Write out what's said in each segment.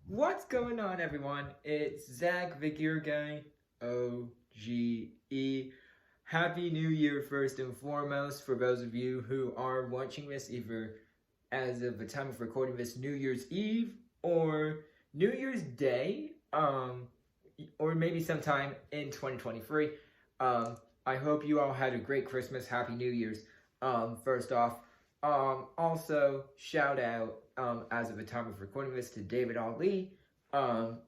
What's going on, everyone? It's Zach, the Gear Guy, OGE. Happy New Year, first and foremost, for those of you who are watching this either as of the time of recording this New Year's Eve or New Year's Day, or maybe sometime in 2023. I hope you all had a great Christmas. Happy New Year's. First off, also shout out, as of the time of recording this, to David Ali.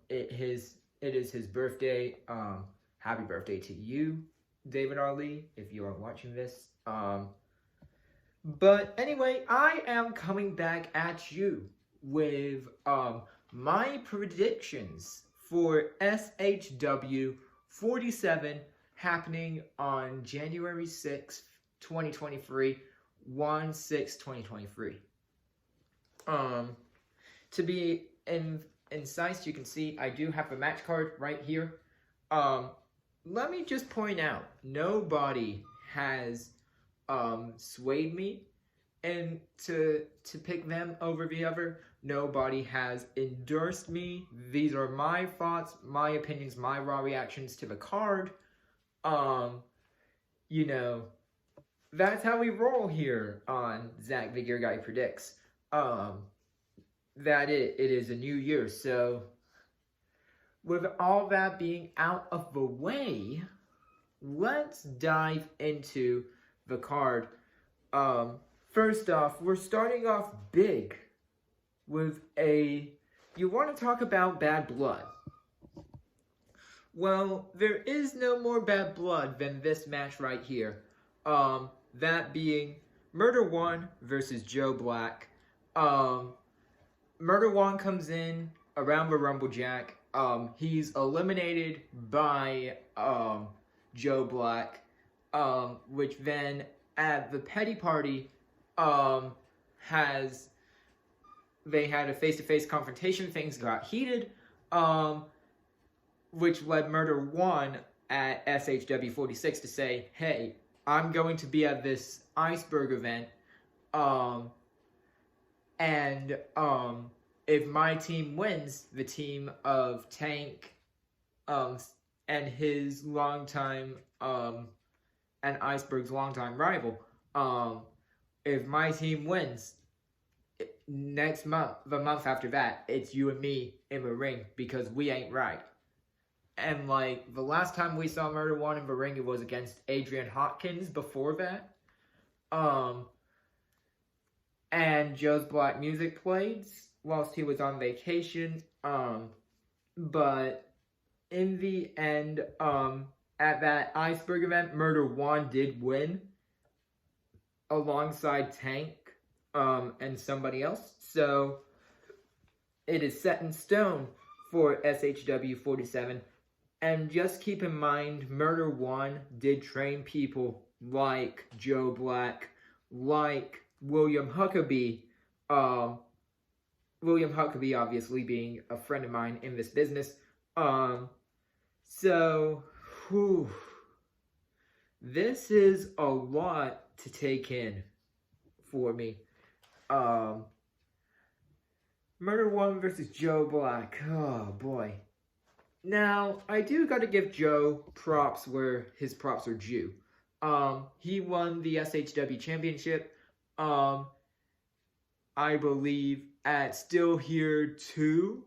It is his birthday. Happy birthday to you, David Ali, if you are watching this. But anyway, I am coming back at you with my predictions for SHW 47 happening on January 6th, 2023, 1/6/2023. To be incisive, you can see I do have a match card right here. Let me just point out, nobody has swayed me and to pick them over the other. Nobody has endorsed me. These are my thoughts, my opinions, my raw reactions to the card. You know, that's how we roll here on Zach the Gear Guy Predicts. That it is a new year, so with all that being out of the way, let's dive into the card. First off, we're starting off big with you want to talk about bad blood. Well, there is no more bad blood than this match right here. That being Murder One versus Joe Black. Murder One comes in around the Rumblejack. He's eliminated by Joe Black, which then at the Petty Party they had a face-to-face confrontation. Things got heated, which led Murder One at SHW 46 to say, "Hey, I'm going to be at this iceberg event, and if my team wins, the team of Tank, and his longtime, and Iceberg's longtime rival, if my team wins, next month, the month after that, it's you and me in the ring because we ain't right." And like the last time we saw Murder One in the ring, it was against Adrian Hopkins before that. And Joe's Black music played whilst he was on vacation. But in the end, at that iceberg event, Murder One did win alongside Tank, and somebody else. So it is set in stone for SHW 47. And just keep in mind, Murder One did train people like Joe Black, like William Huckabee. William Huckabee obviously being a friend of mine in this business. So, this is a lot to take in for me. Murder One versus Joe Black. Oh boy. Now, I do gotta give Joe props where his props are due. He won the SHW championship, I believe at Still Here 2,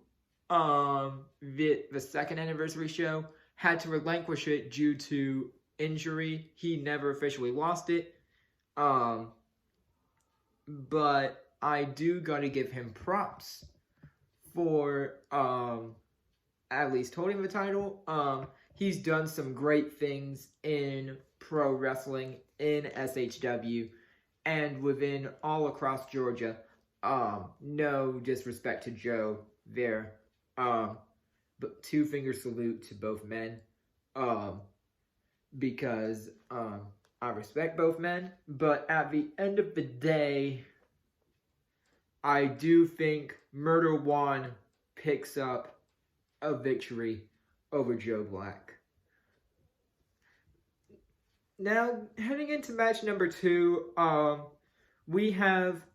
the second anniversary show, had to relinquish it due to injury. He never officially lost it. But I do gotta give him props for, at least holding the title. He's done some great things in pro wrestling, in SHW, and within all across Georgia. No disrespect to Joe there. But two-finger salute to both men. Because, I respect both men. But at the end of the day, I do think Murder One picks up a victory over Joe Black. Now, heading into match number 2, we have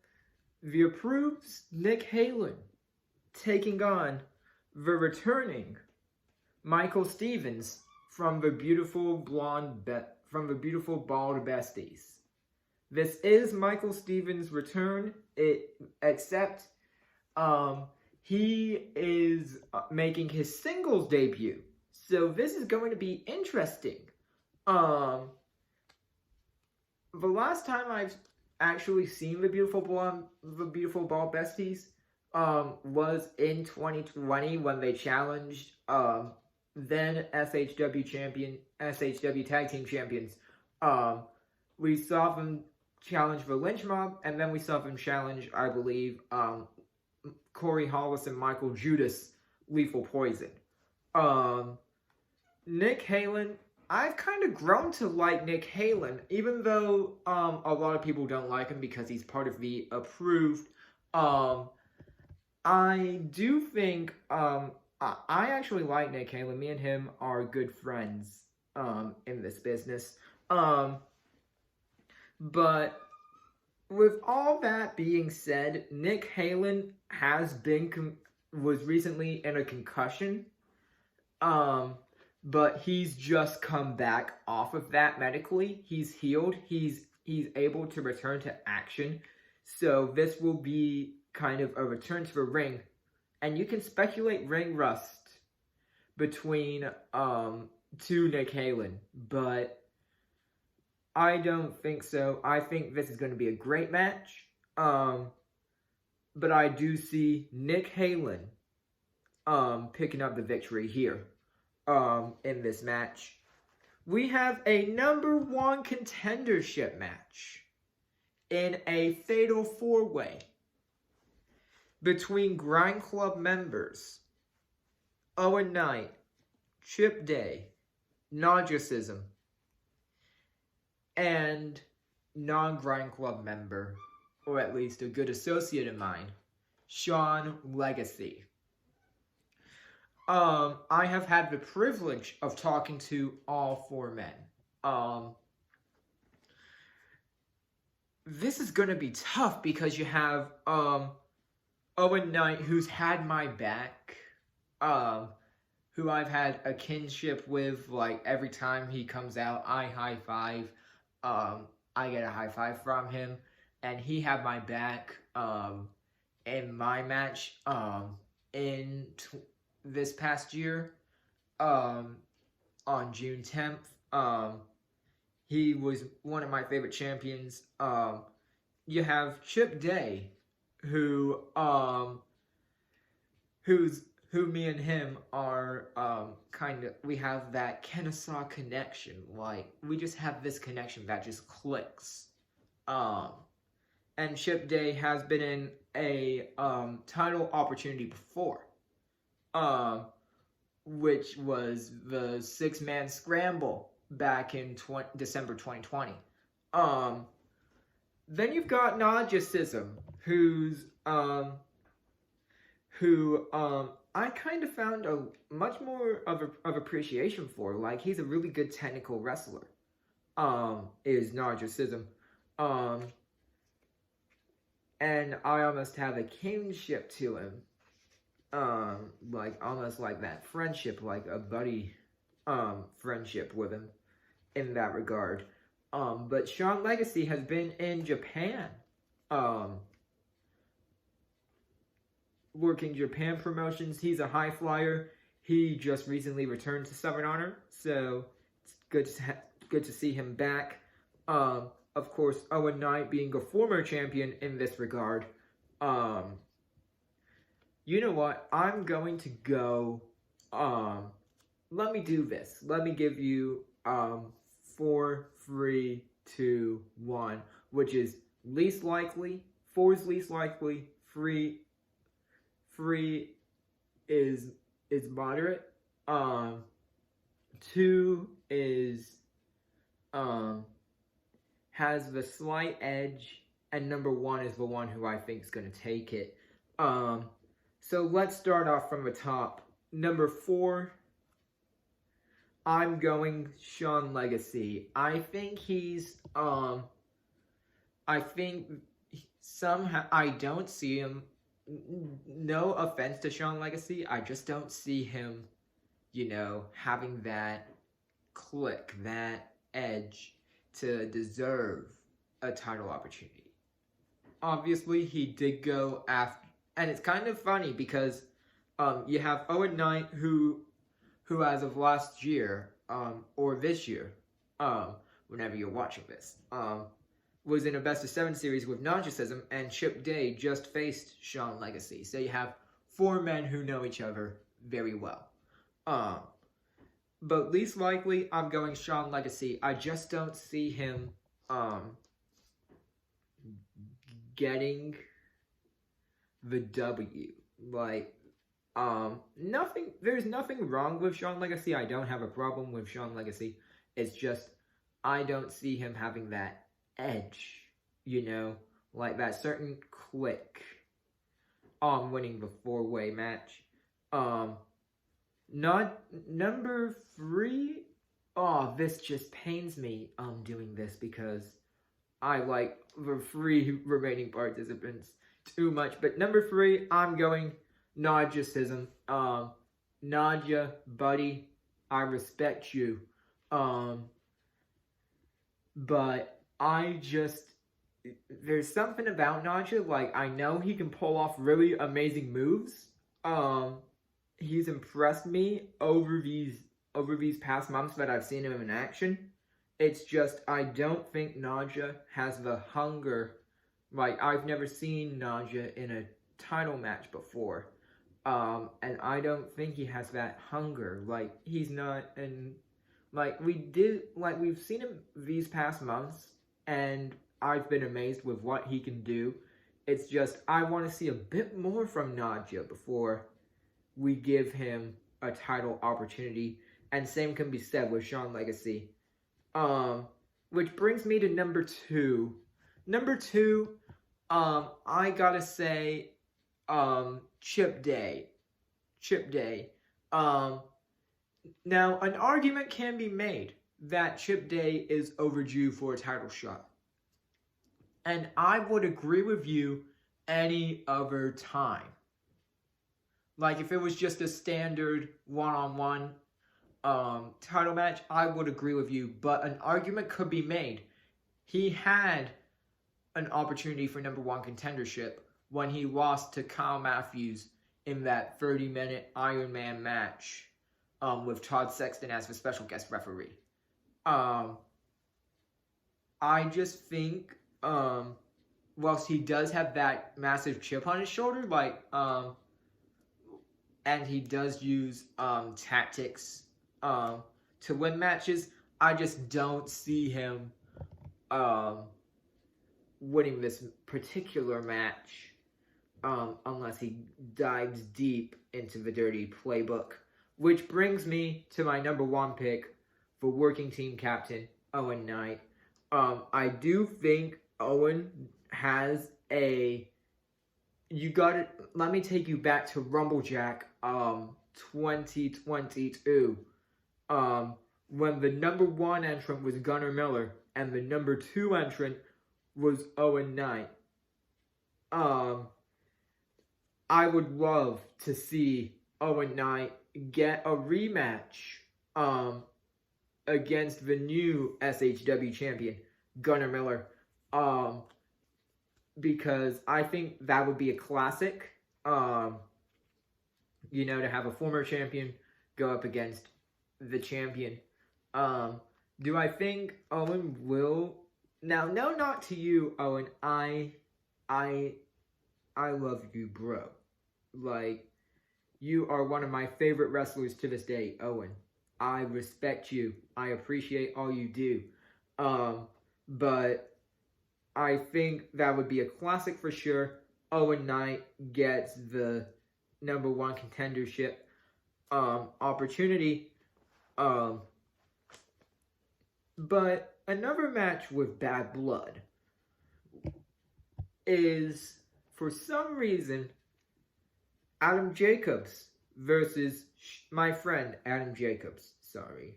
the Approved's Nick Halen taking on the returning Michael Stevens from the beautiful bald besties. This is Michael Stevens' return, except he is making his singles debut. So this is going to be interesting. The last time I've actually seen the beautiful bald besties was in 2020 when they challenged then SHW Tag Team Champions. We saw them challenge the Lynch Mob, and then we saw them challenge, I believe, Corey Hollis and Michael Judas, Lethal Poison. Nick Halen, I've kind of grown to like Nick Halen, even though a lot of people don't like him because he's part of the Approved. I do think I actually like Nick Halen. Me and him are good friends in this business. But with all that being said, Nick Halen was recently in a concussion. But he's just come back off of that medically. He's healed. He's able to return to action. So this will be kind of a return to the ring. And you can speculate ring rust between two Nick Halen. But I don't think so. I think this is going to be a great match. But I do see Nick Halen picking up the victory here. In this match, we have a number 1 contendership match in a fatal 4-way between Grind Club members Owen Knight, Chip Day, Narcissism, and non-Grind Club member, or at least a good associate of mine, Sean Legacy. I have had the privilege of talking to all 4 men. This is going to be tough because you have, Owen Knight, who's had my back, who I've had a kinship with, like, every time he comes out, I high five, I get a high five from him, and he had my back, in my match, this past year, on June 10th, he was one of my favorite champions. You have Chip Day, who me and him are, we have that Kennesaw connection, like, we just have this connection that just clicks. And Chip Day has been in a, title opportunity before. Which was the 6-man scramble back in December 2020. Then you've got Narcissism, who I kind of found a much more of appreciation for. Like, he's a really good technical wrestler. Is Narcissism. And I almost have a kinship to him. Like, almost like that friendship, like a buddy, friendship with him in that regard. But Sean Legacy has been in Japan, working Japan promotions. He's a high flyer. He just recently returned to Southern Honor, so it's good to see him back. Of course, Owen Knight being a former champion in this regard. You know what? I'm going to go, let me do this. Let me give you, 4, 3, 2, 1, which is least likely. 4 is least likely. 3 is moderate. 2 is, has the slight edge, and number 1 is the one who I think is going to take it. So let's start off from the top. Number 4, I'm going Sean Legacy. I think he's, I think somehow, I don't see him no offense to Sean Legacy, I just don't see him, having that click, that edge to deserve a title opportunity. Obviously, he did go after, and it's kind of funny because you have Owen Knight who as of last year, or this year, whenever you're watching this, was in a best of 7 series with Narcissism, and Chip Day just faced Sean Legacy. So you have 4 men who know each other very well. But least likely, I'm going Sean Legacy. I just don't see him getting the W. There's nothing wrong with Sean Legacy. I don't have a problem with Sean Legacy. It's just, I don't see him having that edge, like that certain click on winning the 4-way match. Not number 3. Oh, this just pains me doing this because I like the 3 remaining participants too much. But number 3, I'm going Narcissism. Nadia, buddy, I respect you. But there's something about Nadia, I know he can pull off really amazing moves. He's impressed me over these past months that I've seen him in action. It's just, I don't think Nadia has the hunger. I've never seen Nadia in a title match before. And I don't think he has that hunger. He's not, and we've seen him these past months, and I've been amazed with what he can do. It's just, I want to see a bit more from Nadia before we give him a title opportunity. And same can be said with Sean Legacy. Which brings me to number 2. Number 2, I gotta say, Chip Day. Chip Day. Now, an argument can be made that Chip Day is overdue for a title shot. And I would agree with you any other time. If it was just a standard one-on-one title match, I would agree with you. But an argument could be made. He had an opportunity for number 1 contendership when he lost to Kyle Matthews in that 30-minute Iron Man match with Todd Sexton as the special guest referee. I just think, whilst he does have that massive chip on his shoulder, and he does use tactics to win matches, I just don't see him winning this particular match unless he dives deep into the dirty playbook. Which brings me to my number 1 pick for working team captain, Owen Knight. I do think Owen has let me take you back to Rumblejack 2022. When the number 1 entrant was Gunnar Miller and the number 2 entrant was Owen Knight. I would love to see Owen Knight get a rematch against the new SHW champion, Gunnar Miller. Because I think that would be a classic. To have a former champion go up against the champion. Do I think Owen will? Now, no, not to you, Owen. I love you, bro. You are one of my favorite wrestlers to this day, Owen. I respect you. I appreciate all you do. But I think that would be a classic for sure. Owen Knight gets the number 1 contendership opportunity. But another match with bad blood is, for some reason, Adam Jacobs versus my friend Adam Jacobs. Sorry,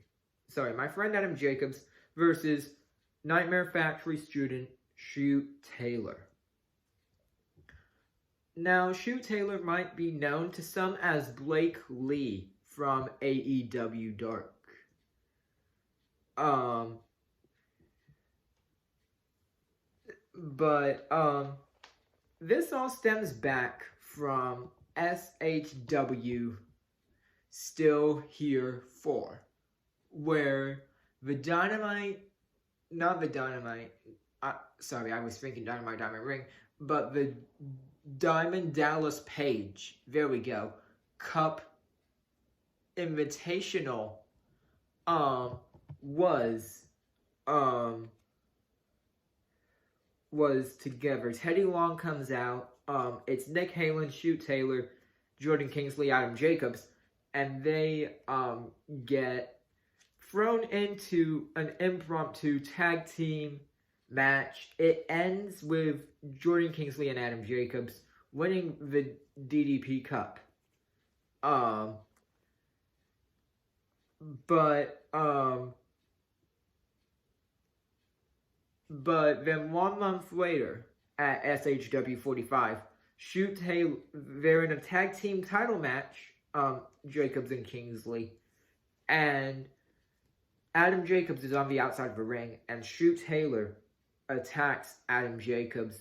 my friend Adam Jacobs versus Nightmare Factory student Shoot Taylor. Now, Shoot Taylor might be known to some as Blake Lee from AEW Dark. But this all stems back from SHW Still Here 4, where the Dynamite, not the Dynamite, sorry, I was thinking Dynamite Diamond Ring, but the Diamond Dallas Page, there we go, Cup Invitational, was together. Teddy Long comes out. It's Nick Halen, Shoot Taylor, Jordan Kingsley, Adam Jacobs, and they get thrown into an impromptu tag team match. It ends with Jordan Kingsley and Adam Jacobs winning the DDP Cup. But then 1 month later, at SHW 45, Shoot Taylor, they're in a tag team title match, Jacobs and Kingsley, and Adam Jacobs is on the outside of the ring, and Shoot Taylor attacks Adam Jacobs,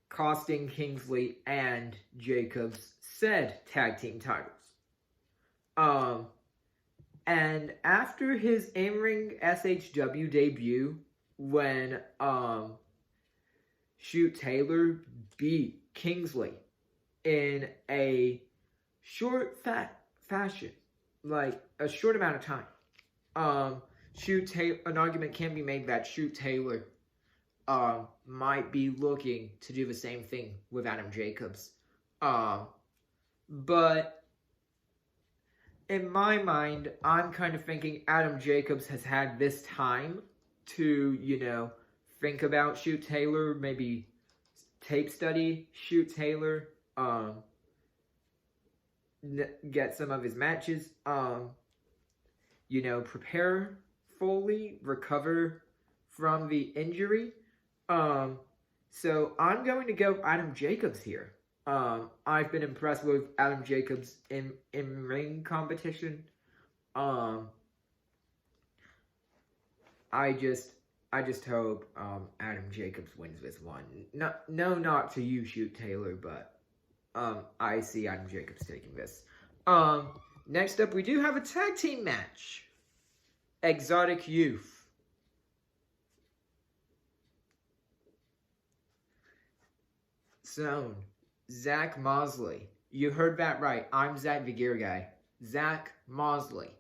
costing Kingsley and Jacobs said tag team titles. And after his in-ring SHW debut, when Shoot Taylor beat Kingsley in a short fashion, like a short amount of time, an argument can be made that Shoot Taylor might be looking to do the same thing with Adam Jacobs. But in my mind, I'm kind of thinking Adam Jacobs has had this time to, think about Shoot Taylor, maybe tape study Shoot Taylor, get some of his matches, prepare fully, recover from the injury. So I'm going to go Adam Jacobs here. I've been impressed with Adam Jacobs in ring competition. I just hope Adam Jacobs wins this one. Not to you, Shoot Taylor, but I see Adam Jacobs taking this. Next up, we do have a tag team match. Exotic Youth. So, Zach Mosley. You heard that right. I'm Zach the Gear Guy. Zach Mosley.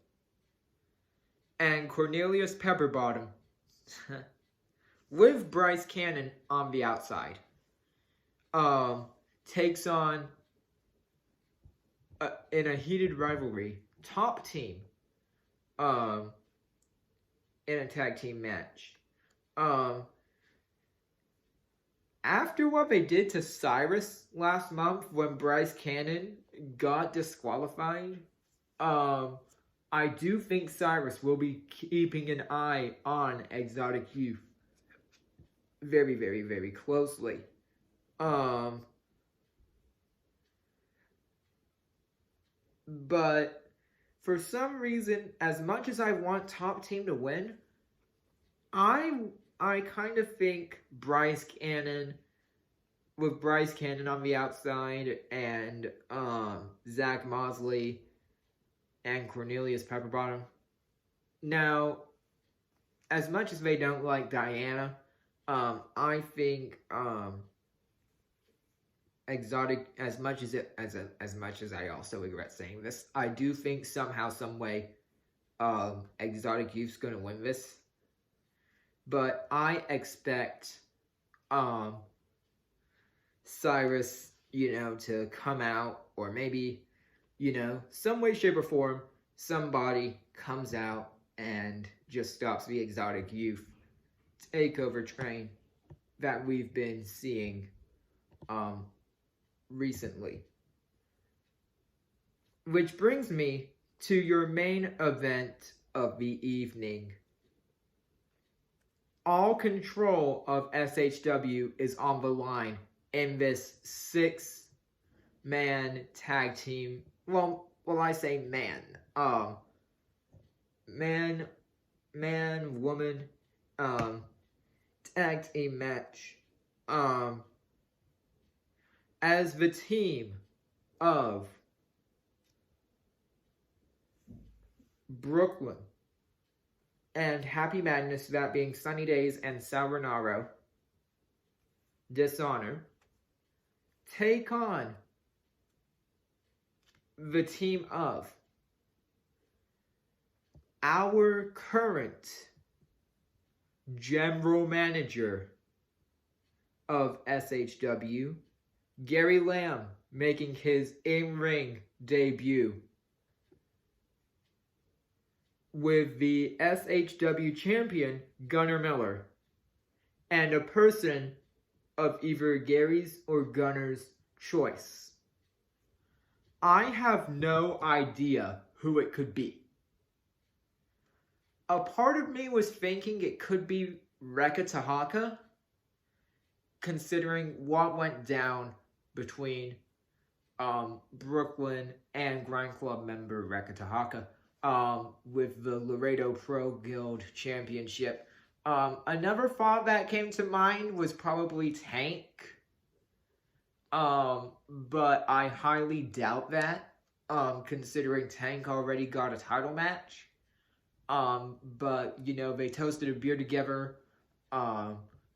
And Cornelius Pepperbottom. With Bryce Cannon on the outside. Takes on, in a heated rivalry, Top Team. In a tag team match. After what they did to Cyrus last month when Bryce Cannon got disqualified, I do think Cyrus will be keeping an eye on Exotic Youth very, very, very closely. But for some reason, as much as I want Top Team to win, I kind of think Bryce Cannon, with Bryce Cannon on the outside, and Zach Mosley and Cornelius Pepperbottom. Now, as much as they don't like Diana, I think Exotic, as much as I also regret saying this, I do think somehow, some way, Exotic Youth's gonna win this. But I expect Cyrus, to come out, or maybe, some way, shape, or form, somebody comes out and just stops the Exotic Youth takeover train that we've been seeing recently. Which brings me to your main event of the evening. all control of SHW is on the line in this 6-man tag team. Well, I say man. Man, woman, tag team match. As the team of Brooklyn and Happy Madness, that being Sunny Days and Sal Renaro, Dishonor, take on the team of our current general manager of SHW, Gary Lamb, making his in-ring debut with the SHW champion, Gunnar Miller, and a person of either Gary's or Gunnar's choice. I have no idea who it could be. A part of me was thinking it could be Reka Tahaka, considering what went down between Brooklyn and Grind Club member Reka Tahaka with the Laredo Pro Guild Championship. Another thought that came to mind was probably Tank, but I highly doubt that, considering Tank already got a title match. But, you know, they toasted a beer together.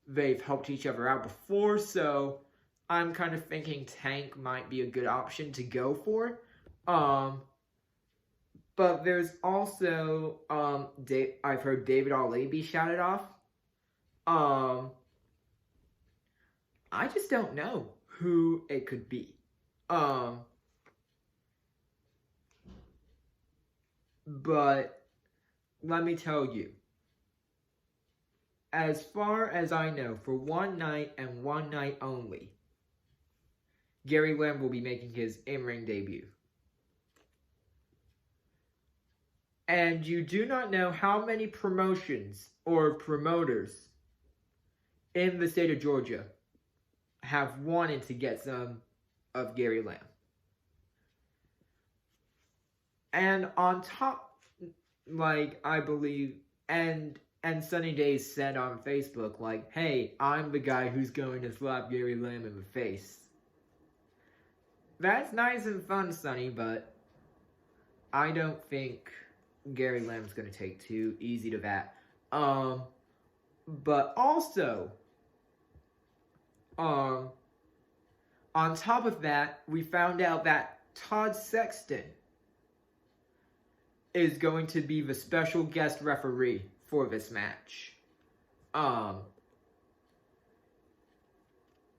They've helped each other out before, so I'm kind of thinking Tank might be a good option to go for. But there's also, I've heard David Ali be shouted off. I just don't know who it could be. But let me tell you, as far as I know, for one night and one night only, Gary Lamb will be making his in-ring debut. And you do not know how many promotions or promoters in the state of Georgia have wanted to get some of Gary Lamb. And on top, like, I believe, and Sunny Days said on Facebook, like, hey, I'm the guy who's going to slap Gary Lamb in the face. That's nice and fun, Sunny, but I don't think Gary Lamb's going to take too easy to that. But also, on top of that, we found out that Todd Sexton is going to be the special guest referee for this match.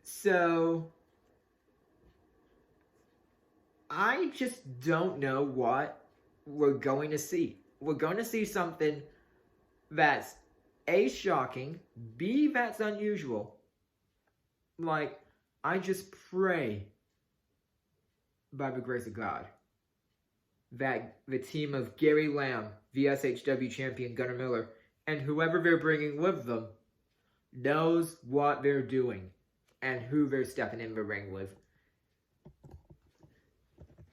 So I just don't know what we're going to see. We're going to see something that's A, shocking, B, that's unusual. Like, I just pray, by the grace of God, that the team of Gary Lamb, the SHW champion Gunnar Miller, and whoever they're bringing with them knows what they're doing and who they're stepping in the ring with.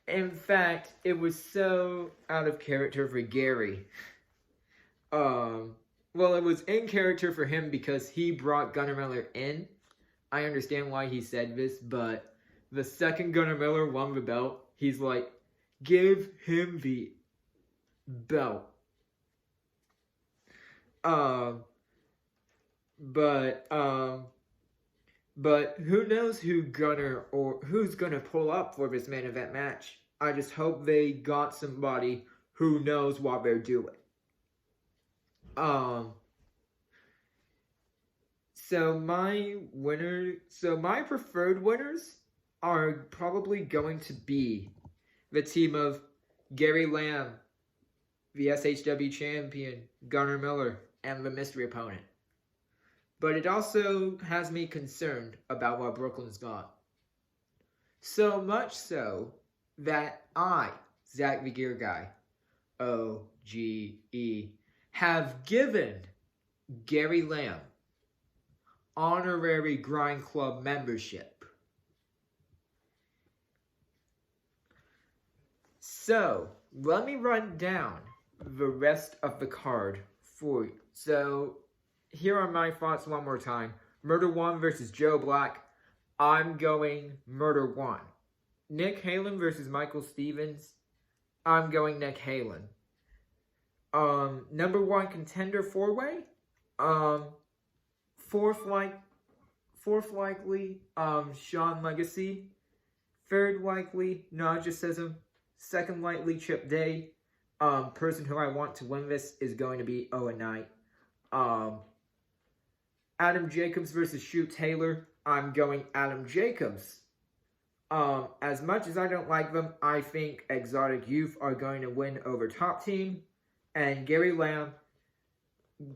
In fact, it was so out of character for Gary. Well, it was in character for him because he brought Gunnar Miller in. I understand why he said this, but the second Gunnar Miller won the belt, he's like, give him the belt. But who knows who Gunnar or who's gonna pull up for this main event match. I just hope they got somebody who knows what they're doing. So my preferred winners are probably going to be the team of Gary Lamb, the SHW champion, Gunnar Miller, and the mystery opponent. But it also has me concerned about what Brooklyn's got. So much so that I, Zach the Gear Guy, OGE, have given Gary Lamb, honorary Grind Club membership. So, let me run down the rest of the card for you. So, here are my thoughts one more time. Murder One versus Joe Black. I'm going Murder One. Nick Halen versus Michael Stevens. I'm going Nick Halen. Number one contender four-way. Fourth likely, Sean Legacy. Third likely, Narcissism. Second likely, Chip Day. Person who I want to win this is going to be Owen Knight. Adam Jacobs versus Shoot Taylor. I'm going Adam Jacobs. As much as I don't like them, I think Exotic Youth are going to win over Top Team. And Gary Lamb,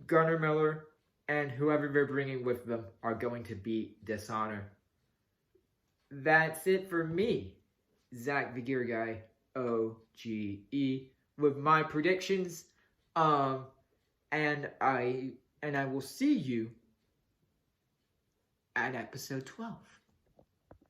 Gunnar Miller, and whoever they're bringing with them are going to beat Dishonor. That's it for me, Zach the Gear Guy, OGE, with my predictions. And I will see you at episode 12.